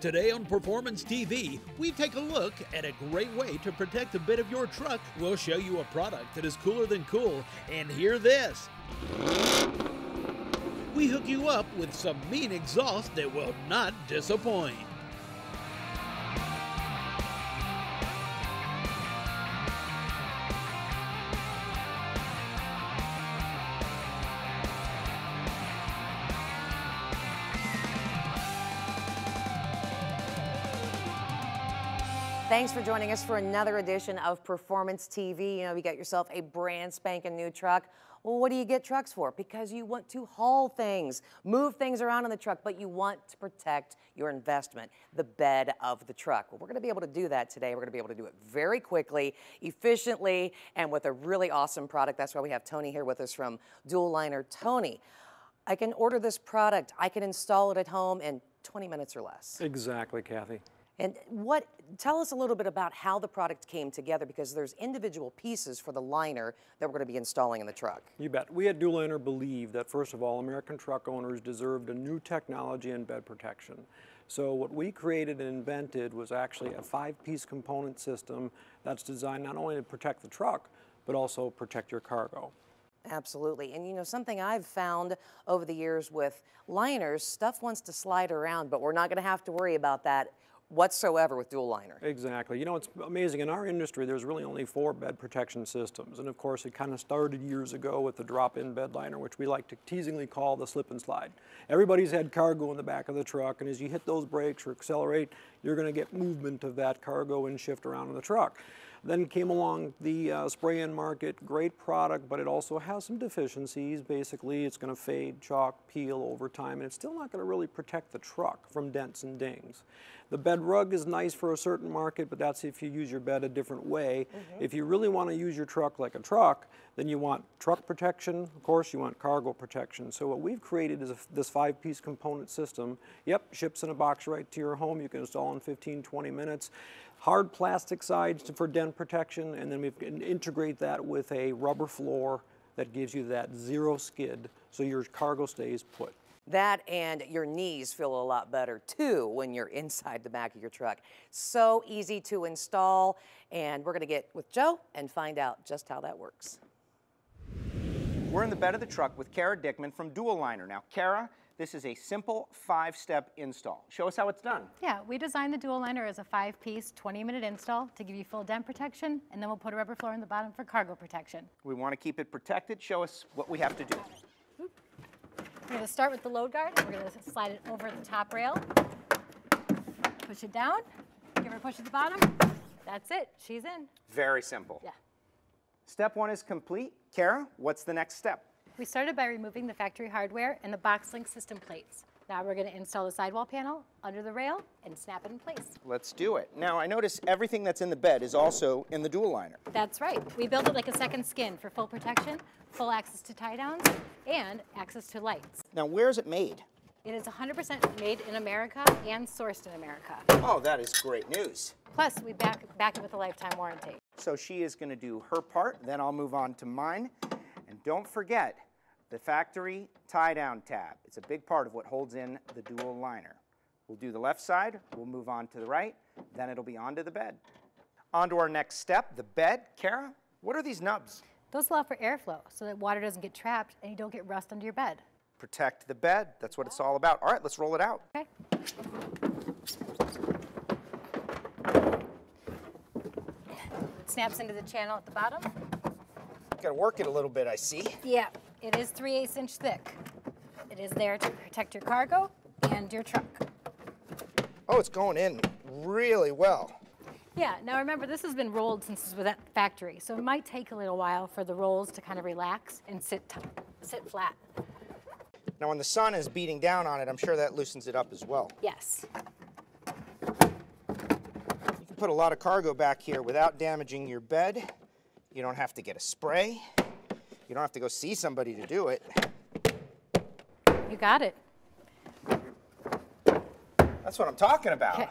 Today on Performance TV, we take a look at a great way to protect a bit of your truck. We'll show you a product that is cooler than cool, and hear this. We hook you up with some mean exhaust that will not disappoint. Thanks for joining us for another edition of Performance TV. You know, you got yourself a brand spanking new truck. Well, what do you get trucks for? Because you want to haul things, move things around in the truck, but you want to protect your investment, the bed of the truck. Well, we're going to be able to do that today. We're going to be able to do it very quickly, efficiently, and with a really awesome product. That's why we have Tony here with us from Dual Liner. Tony, I can order this product. I can install it at home in 20 minutes or less. Exactly, Kathy. And tell us a little bit about how the product came together, because there's individual pieces for the liner that we're going to be installing in the truck. You bet. We at Dual Liner believe that, first of all, American truck owners deserved a new technology in bed protection. So what we created and invented was actually a 5-piece component system that's designed not only to protect the truck, but also protect your cargo. Absolutely. And you know, something I've found over the years with liners, stuff wants to slide around, but we're not going to have to worry about that whatsoever with Dual Liner. Exactly. You know, it's amazing. In our industry, there's really only 4 bed protection systems. And of course, it kind of started years ago with the drop-in bed liner, which we like to teasingly call the slip and slide. Everybody's had cargo in the back of the truck, and as you hit those brakes or accelerate, you're going to get movement of that cargo and shift around in the truck. Then came along the spray-in market, great product, but it also has some deficiencies. Basically, it's going to fade, chalk, peel over time, and it's still not going to really protect the truck from dents and dings. The bed rug is nice for a certain market, but that's if you use your bed a different way. If you really want to use your truck like a truck, then you want truck protection. Of course, you want cargo protection. So what we've created is this 5-piece component system. Yep, ships in a box right to your home. You can install in 15, 20 minutes. Hard plastic sides for dent protection, and then we can integrate that with a rubber floor that gives you that 0 skid, so your cargo stays put. That and your knees feel a lot better too when you're inside the back of your truck. So easy to install, and we're going to get with Joe and find out just how that works. We're in the bed of the truck with Kara Dickman from Dual Liner. Now, Kara, this is a simple 5-step install. Show us how it's done. Yeah, we designed the Dual Liner as a 5-piece, 20-minute install to give you full dent protection, and then we'll put a rubber floor in the bottom for cargo protection. We want to keep it protected. Show us what we have to do. We're going to start with the load guard. We're going to slide it over the top rail, push it down, give her a push at the bottom. That's it. She's in. Very simple. Yeah. Step 1 is complete. Kara, what's the next step? We started by removing the factory hardware and the box link system plates. Now we're going to install the sidewall panel under the rail and snap it in place. Let's do it. Now, I notice everything that's in the bed is also in the Dual Liner. That's right. We built it like a second skin for full protection, full access to tie downs, and access to lights. Now, where is it made? It is 100% made in America and sourced in America. Oh, that is great news. Plus, we back it with a lifetime warranty. So she is going to do her part, then I'll move on to mine. And don't forget the factory tie-down tab. It's a big part of what holds in the Dual Liner. We'll do the left side, we'll move on to the right, then it'll be onto the bed. On to our next step, the bed. Kara, what are these nubs? Those allow for airflow so that water doesn't get trapped and you don't get rust under your bed. Protect the bed. That's what it's all about. All right, let's roll it out. Okay. It snaps into the channel at the bottom. Got to work it a little bit, I see. Yeah, it is 3/8 inch thick. It is there to protect your cargo and your truck. Oh, it's going in really well. Yeah, now remember, this has been rolled since it was at the factory, so it might take a little while for the rolls to kind of relax and sit flat. Now, when the sun is beating down on it, I'm sure that loosens it up as well. Yes. You can put a lot of cargo back here without damaging your bed. You don't have to get a spray. You don't have to go see somebody to do it. You got it. That's what I'm talking about. Okay.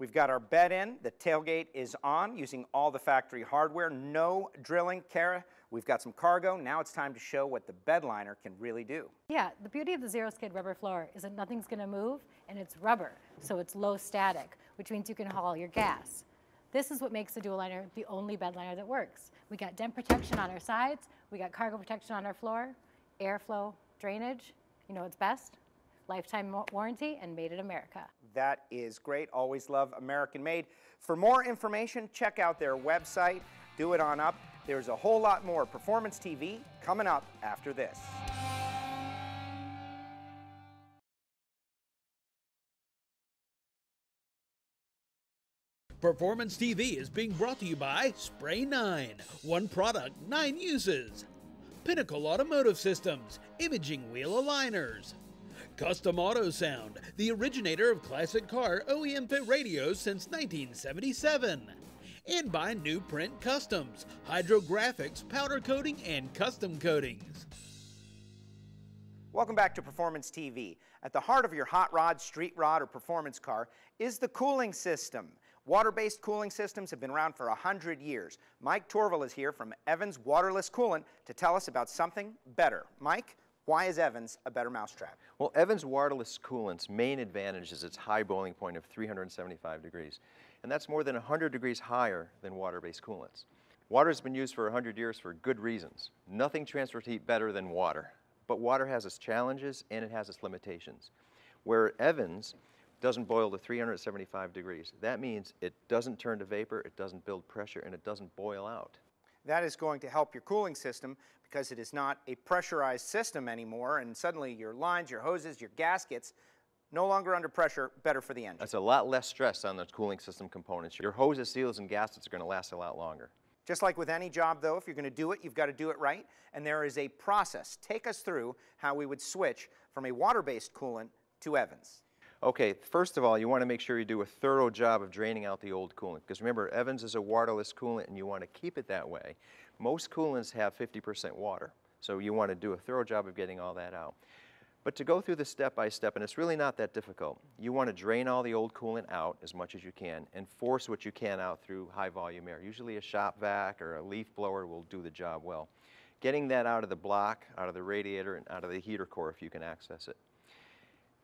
We've got our bed in, the tailgate is on, using all the factory hardware, no drilling. Kara, we've got some cargo. Now it's time to show what the bed liner can really do. Yeah, the beauty of the zero skid rubber floor is that nothing's gonna move and it's rubber, so it's low static, which means you can haul your gas. This is what makes the dual liner the only bed liner that works. We got dent protection on our sides, we got cargo protection on our floor, airflow, drainage, you know what's best? Lifetime warranty and made in America. That is great. Always love American made. For more information, check out their website. Do it on up. There's a whole lot more Performance TV coming up after this. Performance TV is being brought to you by Spray 9. One product, 9 uses. Pinnacle Automotive Systems, imaging wheel aligners. Custom Auto Sound, the originator of classic car OEM fit radios since 1977. And by New Print Customs, hydrographics, powder coating, and custom coatings. Welcome back to Performance TV. At the heart of your hot rod, street rod, or performance car is the cooling system. Water-based cooling systems have been around for 100 years. Mike Torville is here from Evans Waterless Coolant to tell us about something better. Mike, why is Evans a better mousetrap? Well, Evans Waterless Coolant's main advantage is its high boiling point of 375 degrees. And that's more than 100 degrees higher than water-based coolants. Water has been used for 100 years for good reasons. Nothing transfers heat better than water. But water has its challenges and it has its limitations. Where Evans doesn't boil to 375 degrees, that means it doesn't turn to vapor, it doesn't build pressure, and it doesn't boil out. That is going to help your cooling system because it is not a pressurized system anymore, and suddenly your lines, your hoses, your gaskets, no longer under pressure, better for the engine. That's a lot less stress on the cooling system components. Your hoses, seals, and gaskets are going to last a lot longer. Just like with any job, though, if you're going to do it, you've got to do it right, and there is a process. Take us through how we would switch from a water-based coolant to Evans. Okay, first of all, you want to make sure you do a thorough job of draining out the old coolant, because remember, Evans is a waterless coolant and you want to keep it that way. Most coolants have 50% water, so you want to do a thorough job of getting all that out. But to go through this step by step, and it's really not that difficult, you want to drain all the old coolant out as much as you can and force what you can out through high volume air. Usually a shop vac or a leaf blower will do the job well. Getting that out of the block, out of the radiator, and out of the heater core if you can access it.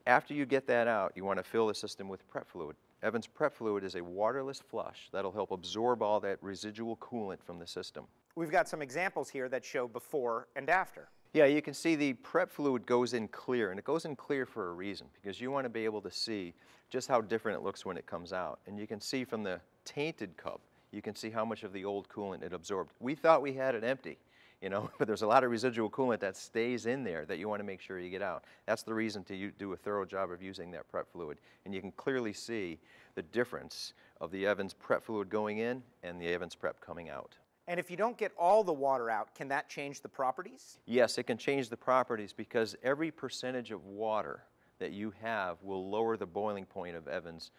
After you get that out, you want to fill the system with prep fluid. Evans prep fluid is a waterless flush that'll help absorb all that residual coolant from the system. We've got some examples here that show before and after. Yeah, you can see the prep fluid goes in clear, and it goes in clear for a reason, because you want to be able to see just how different it looks when it comes out. And you can see from the tainted cup, you can see how much of the old coolant it absorbed. We thought we had it empty, you know, but there's a lot of residual coolant that stays in there that you want to make sure you get out. That's the reason to do a thorough job of using that prep fluid. And you can clearly see the difference of the Evans prep fluid going in and the Evans prep coming out. And if you don't get all the water out, can that change the properties? Yes, it can change the properties because every percentage of water that you have will lower the boiling point of Evans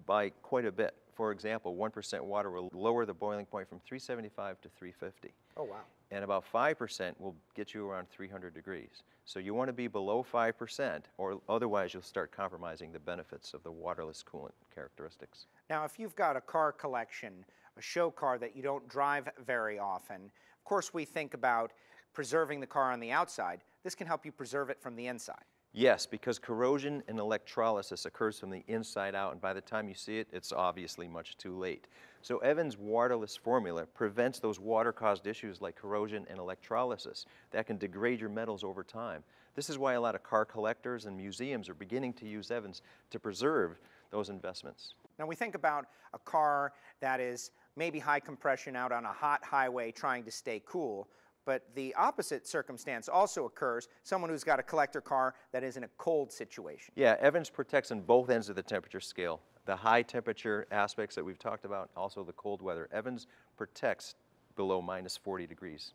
by quite a bit. For example, 1% water will lower the boiling point from 375 to 350. Oh, wow. And about 5% will get you around 300 degrees. So you want to be below 5%, or otherwise you'll start compromising the benefits of the waterless coolant characteristics. Now, if you've got a car collection, a show car that you don't drive very often, of course we think about preserving the car on the outside. This can help you preserve it from the inside. Yes, because corrosion and electrolysis occurs from the inside out, and by the time you see it, it's obviously much too late. So Evans' waterless formula prevents those water-caused issues like corrosion and electrolysis that can degrade your metals over time. This is why a lot of car collectors and museums are beginning to use Evans to preserve those investments. Now we think about a car that is maybe high compression out on a hot highway trying to stay cool, but the opposite circumstance also occurs, someone who's got a collector car that is in a cold situation. Yeah, Evans protects on both ends of the temperature scale. The high temperature aspects that we've talked about, also the cold weather. Evans protects below minus 40 degrees.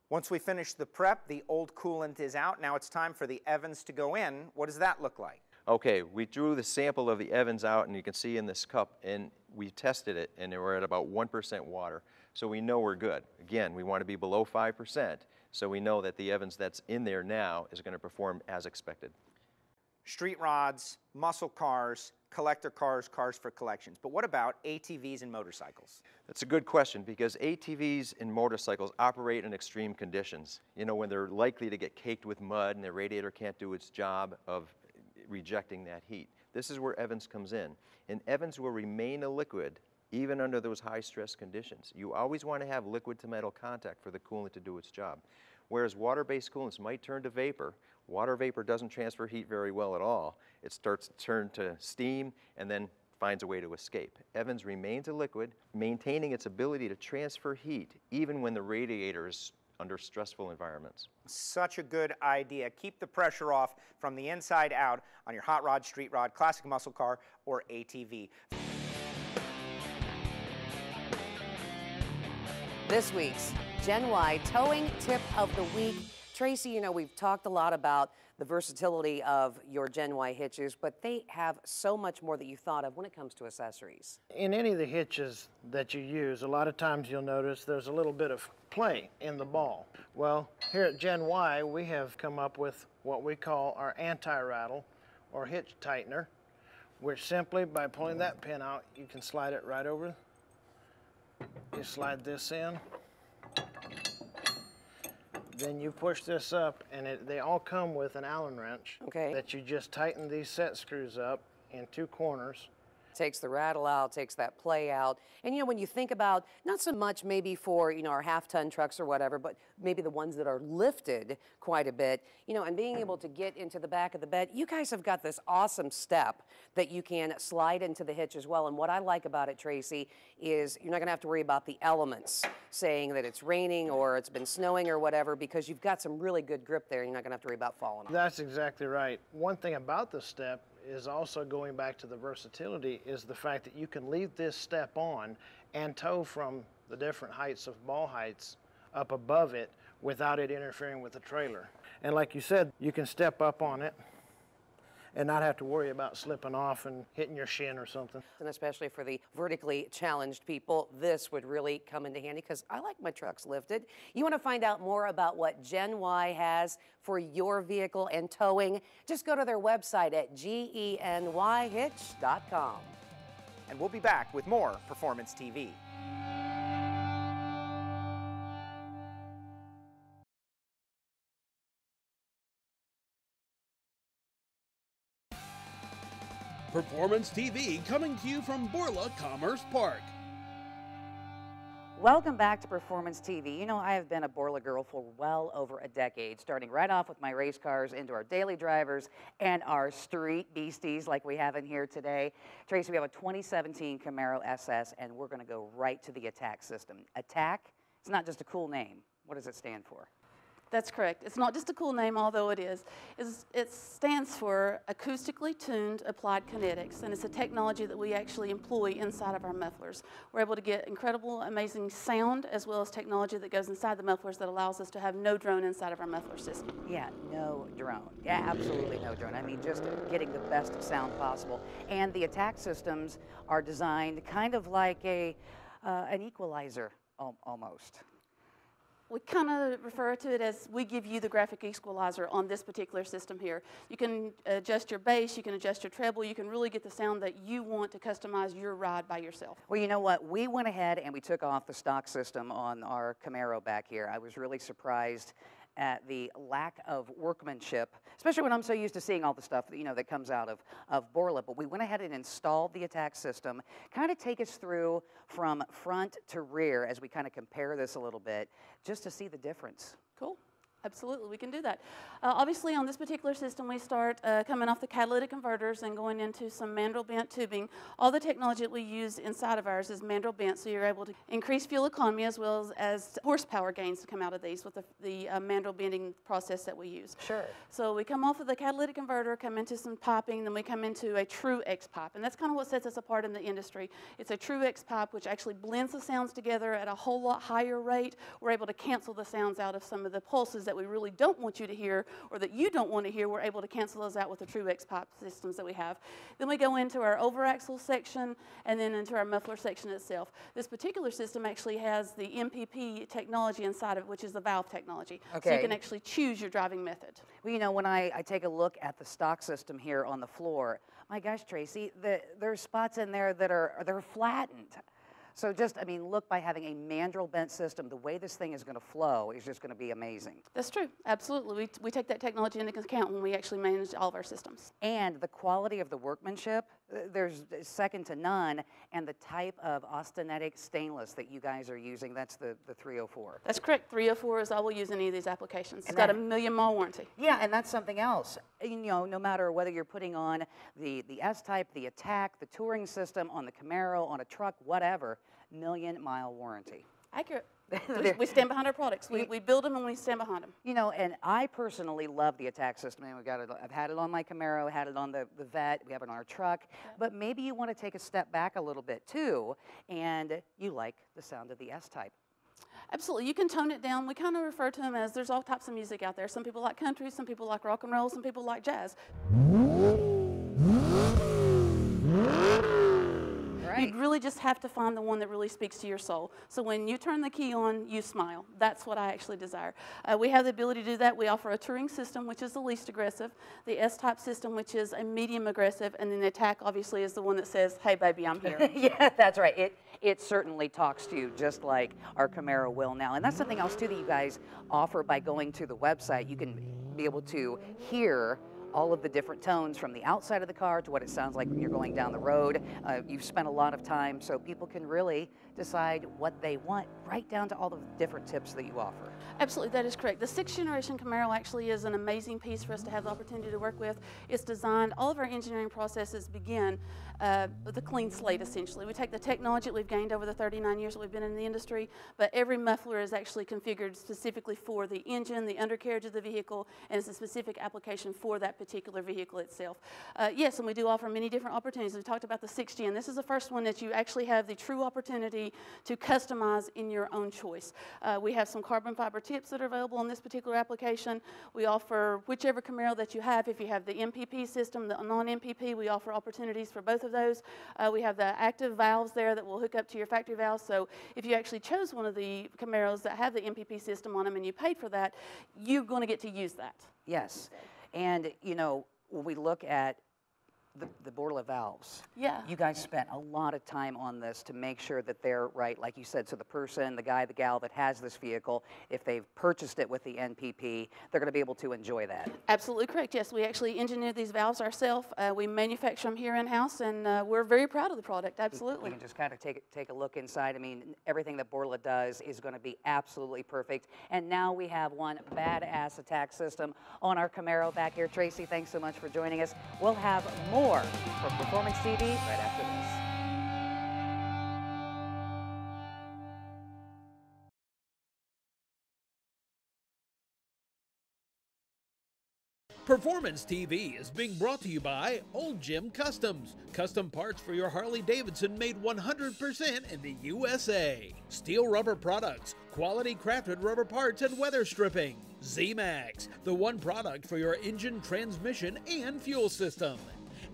Once we finish the prep, the old coolant is out. Now it's time for the Evans to go in. What does that look like? Okay, we drew the sample of the Evans out, and you can see in this cup, and we tested it, and we're at about 1% water. So we know we're good. Again, we want to be below 5%, so we know that the Evans that's in there now is going to perform as expected. Street rods, muscle cars, collector cars, cars for collections. But what about ATVs and motorcycles? That's a good question, because ATVs and motorcycles operate in extreme conditions. You know, when they're likely to get caked with mud and their radiator can't do its job of rejecting that heat. This is where Evans comes in. And Evans will remain a liquid even under those high stress conditions. You always want to have liquid to metal contact for the coolant to do its job. Whereas water-based coolants might turn to vapor, water vapor doesn't transfer heat very well at all. It starts to turn to steam and then finds a way to escape. Evans remains a liquid, maintaining its ability to transfer heat even when the radiator is under stressful environments. Such a good idea. Keep the pressure off from the inside out on your hot rod, street rod, classic muscle car, or ATV. This week's Gen Y Towing Tip of the Week. Tracy, you know, we've talked a lot about the versatility of your Gen Y hitches, but they have so much more that you thought of when it comes to accessories. In any of the hitches that you use, a lot of times you'll notice there's a little bit of play in the ball. Well, here at Gen Y, we have come up with what we call our anti-rattle or hitch tightener, which simply by pulling that pin out, you can slide it right over. You slide this in, then you push this up, and they all come with an Allen wrench that you just tighten these set screws up in two corners. Takes the rattle out, takes that play out. And you know, when you think about, not so much maybe for, you know, our half-ton trucks or whatever, but maybe the ones that are lifted quite a bit, you know, and being able to get into the back of the bed, you guys have got this awesome step that you can slide into the hitch as well. And what I like about it, Tracy, is you're not gonna have to worry about the elements saying that it's raining or it's been snowing or whatever, because you've got some really good grip there. You're not gonna have to worry about falling. That's exactly right. One thing about the step is also, going back to the versatility, is the fact that you can leave this step on and tow from the different heights of ball heights up above it without it interfering with the trailer. And like you said, you can step up on it and not have to worry about slipping off and hitting your shin or something. And especially for the vertically challenged people, this would really come into handy, because I like my trucks lifted. You want to find out more about what Gen Y has for your vehicle and towing, just go to their website at genyhitch.com. And we'll be back with more Performance TV. Performance TV coming to you from Borla Commerce Park. Welcome back to Performance TV. You know, I have been a Borla girl for well over a decade, starting right off with my race cars into our daily drivers and our street beasties like we have in here today. Tracy, we have a 2017 Camaro SS, and we're going to go right to the Attack system. Attack, it's not just a cool name. What does it stand for? That's correct. It's not just a cool name, although it is. It stands for Acoustically Tuned Applied Kinetics, and it's a technology that we actually employ inside of our mufflers. We're able to get incredible, amazing sound, as well as technology that goes inside the mufflers that allows us to have no drone inside of our muffler system. Yeah, no drone. Yeah, absolutely no drone. I mean, just getting the best sound possible. And the Attack systems are designed kind of like an equalizer, almost. We kind of refer to it as we give you the graphic equalizer on this particular system here. You can adjust your bass, you can adjust your treble, you can really get the sound that you want to customize your ride by yourself. Well, you know what? We went ahead and we took off the stock system on our Camaro back here. I was really surprised at the lack of workmanship, especially when I'm so used to seeing all the stuff that, you know, that comes out of Borla. But we went ahead and installed the Attack system. Kind of take us through from front to rear as we kind of compare this a little bit, just to see the difference. Cool. Absolutely, we can do that. Obviously, on this particular system, we start coming off the catalytic converters and going into some mandrel bent tubing. All the technology that we use inside of ours is mandrel bent, so you're able to increase fuel economy as well as horsepower gains to come out of these with the mandrel bending process that we use. Sure. So we come off of the catalytic converter, come into some piping, then we come into a true X pipe, and that's kind of what sets us apart in the industry. It's a true X pipe, which actually blends the sounds together at a whole lot higher rate. We're able to cancel the sounds out of some of the pulses that that we really don't want you to hear or that you don't want to hear, we're able to cancel those out with the true X pipe systems that we have. Then we go into our overaxle section and then into our muffler section itself. This particular system actually has the MPP technology inside of it, which is the valve technology. Okay. So you can actually choose your driving method. Well, you know, when I take a look at the stock system here on the floor, my gosh, Tracy, there's spots in there that they're flattened. So just, I mean, look, by having a mandrel bent system, the way this thing is going to flow is just going to be amazing. That's true, absolutely. We take that technology into account when we actually manage all of our systems. And the quality of the workmanship, there's second to none, and the type of austenitic stainless that you guys are using, that's the 304. That's correct. 304 is all we'll use in any of these applications. It's got a 1,000,000-mile warranty. Yeah, and that's something else. You know, no matter whether you're putting on the S-Type, the Attack, the touring system, on the Camaro, on a truck, whatever, 1,000,000-mile warranty. Accurate. We stand behind our products. We build them and we stand behind them. You know, and I personally love the Attack system. And I've had it on my Camaro, had it on the Vet, we have it on our truck. Yeah. But maybe you want to take a step back a little bit too, and you like the sound of the S-Type. Absolutely. You can tone it down. We kind of refer to them as there's all types of music out there. Some people like country, some people like rock and roll, some people like jazz. Right. You really just have to find the one that really speaks to your soul. So when you turn the key on, you smile. That's what I actually desire. We have the ability to do that. We offer a touring system, which is the least aggressive, the S-Type system, which is a medium aggressive, and then the Attack, obviously, is the one that says, hey, baby, I'm here. Yeah, that's right. It certainly talks to you just like our Camaro will now. And that's something else, too, that you guys offer by going to the website. You can be able to hear all of the different tones from the outside of the car to what it sounds like when you're going down the road. You've spent a lot of time so people can really decide what they want, right down to all the different tips that you offer. Absolutely, that is correct. The 6th generation Camaro actually is an amazing piece for us to have the opportunity to work with. It's designed, all of our engineering processes begin with a clean slate, essentially. We take the technology that we've gained over the 39 years that we've been in the industry, but every muffler is actually configured specifically for the engine, the undercarriage of the vehicle, and it's a specific application for that particular vehicle itself. Yes, and we do offer many different opportunities. We talked about the 6th gen. This is the first one that you actually have the true opportunity to customize in your own choice. We have some carbon fiber tips that are available on this particular application. We offer whichever Camaro that you have. If you have the MPP system, the non-MPP, we offer opportunities for both of those. We have the active valves there that will hook up to your factory valves. So if you actually chose one of the Camaros that have the MPP system on them and you paid for that, you're going to get to use that. Yes. And, you know, when we look at the Borla valves, yeah, you guys spent a lot of time on this to make sure that they're right, like you said, so the person, the guy, the gal that has this vehicle, if they've purchased it with the NPP, they're going to be able to enjoy that. Absolutely correct, yes. We actually engineered these valves ourselves. We manufacture them here in-house, and we're very proud of the product, absolutely. You can just kind of take a look inside. I mean, everything that Borla does is going to be absolutely perfect. And now we have one badass Attack system on our Camaro back here. Tracy, thanks so much for joining us. We'll have more from Performance TV right after this. Performance TV is being brought to you by Old Jim Customs. Custom parts for your Harley-Davidson made 100% in the USA. Steel rubber products, quality crafted rubber parts and weather stripping. Z-Max, the one product for your engine, transmission, and fuel system.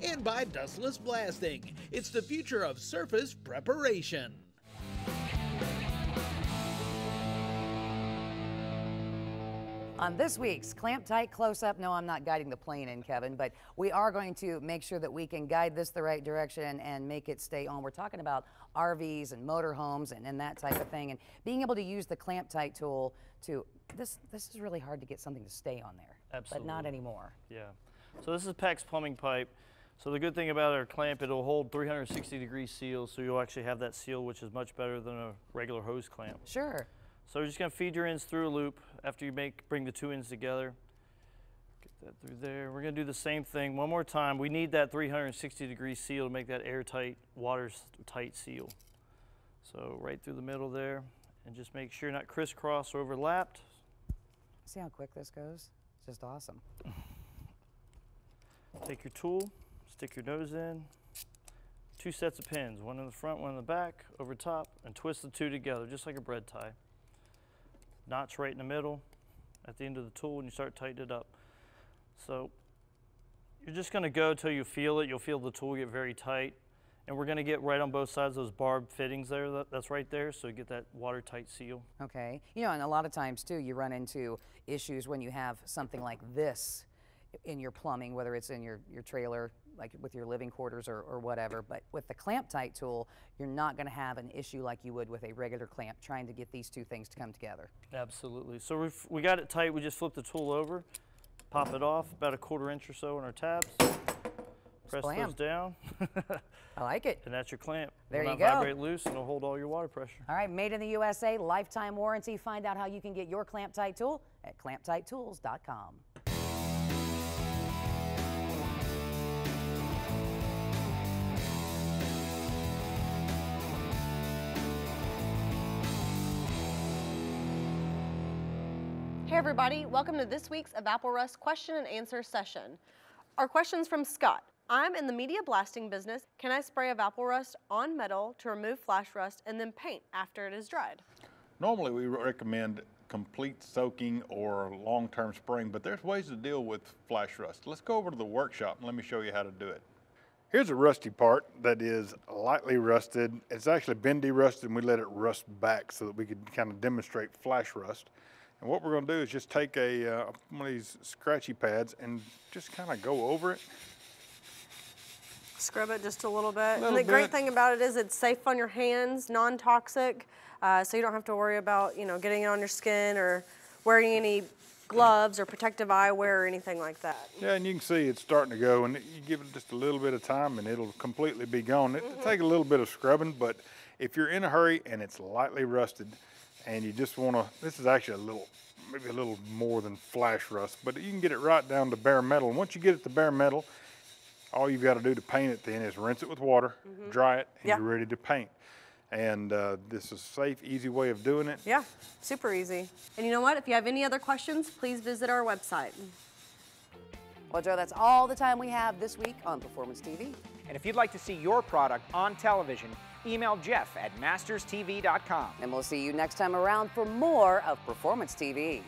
And by Dustless Blasting. It's the future of surface preparation. On this week's Clamp Tight Close-Up, no, I'm not guiding the plane in, Kevin, but we are going to make sure that we can guide this the right direction and make it stay on. We're talking about RVs and motorhomes and that type of thing, and being able to use the Clamp Tight tool to, this is really hard to get something to stay on there. Absolutely. But not anymore. Yeah. So this is PEX plumbing pipe. So the good thing about our clamp, it'll hold 360-degree seal, so you'll actually have that seal, which is much better than a regular hose clamp. Sure. So you're just going to feed your ends through a loop after you bring the two ends together. Get that through there. We're going to do the same thing one more time. We need that 360-degree seal to make that airtight, watertight seal. So right through the middle there, and just make sure you're not crisscross or overlapped. See how quick this goes? It's just awesome. Take your tool, stick your nose in, 2 sets of pins, one in the front, one in the back, over top, and twist the two together, just like a bread tie. Notch right in the middle, at the end of the tool and you start tightening it up. So you're just going to go till you feel it. You'll feel the tool get very tight. And we're going to get right on both sides those barbed fittings there. That's right there, so you get that watertight seal. Okay. You know, and a lot of times, too, you run into issues when you have something like this in your plumbing, whether it's in your trailer, like with your living quarters or whatever. But with the clamp tight tool, you're not going to have an issue like you would with a regular clamp trying to get these two things to come together. Absolutely. So we got it tight. We just flip the tool over, pop it off, about a 1/4 inch or so on our tabs. Press those down. I like it. And that's your clamp. There you go. go. Vibrate loose and it'll hold all your water pressure. All right, made in the USA, lifetime warranty. Find out how you can get your clamp tight tool at clamptighttools.com. Hey everybody, welcome to this week's Evaporust question and answer session. Our question's from Scott. I'm in the media blasting business. Can I spray Evaporust on metal to remove flash rust and then paint after it is dried? Normally we recommend complete soaking or long-term spraying, but there's ways to deal with flash rust. Let's go over to the workshop and let me show you how to do it. Here's a rusty part that is lightly rusted. It's actually been derusted and we let it rust back so that we could kind of demonstrate flash rust. And what we're going to do is just take one of these scratchy pads and just kind of go over it. Scrub it just a little bit. And the great thing about it is it's safe on your hands, non-toxic, so you don't have to worry about, you know, getting it on your skin or wearing any gloves or protective eyewear or anything like that. Yeah, and you can see it's starting to go, and you give it just a little bit of time and it'll completely be gone. It'll take a little bit of scrubbing, but if you're in a hurry and it's lightly rusted and you just want to, this is actually maybe a little more than flash rust, but you can get it right down to bare metal. And once you get it to bare metal, all you've got to do to paint it then is rinse it with water, dry it, and you're ready to paint. And this is a safe, easy way of doing it. Yeah, super easy. And you know what? If you have any other questions, please visit our website. Well, Joe, that's all the time we have this week on Performance TV. And if you'd like to see your product on television, email Jeff at masterstv.com. And we'll see you next time around for more of Performance TV.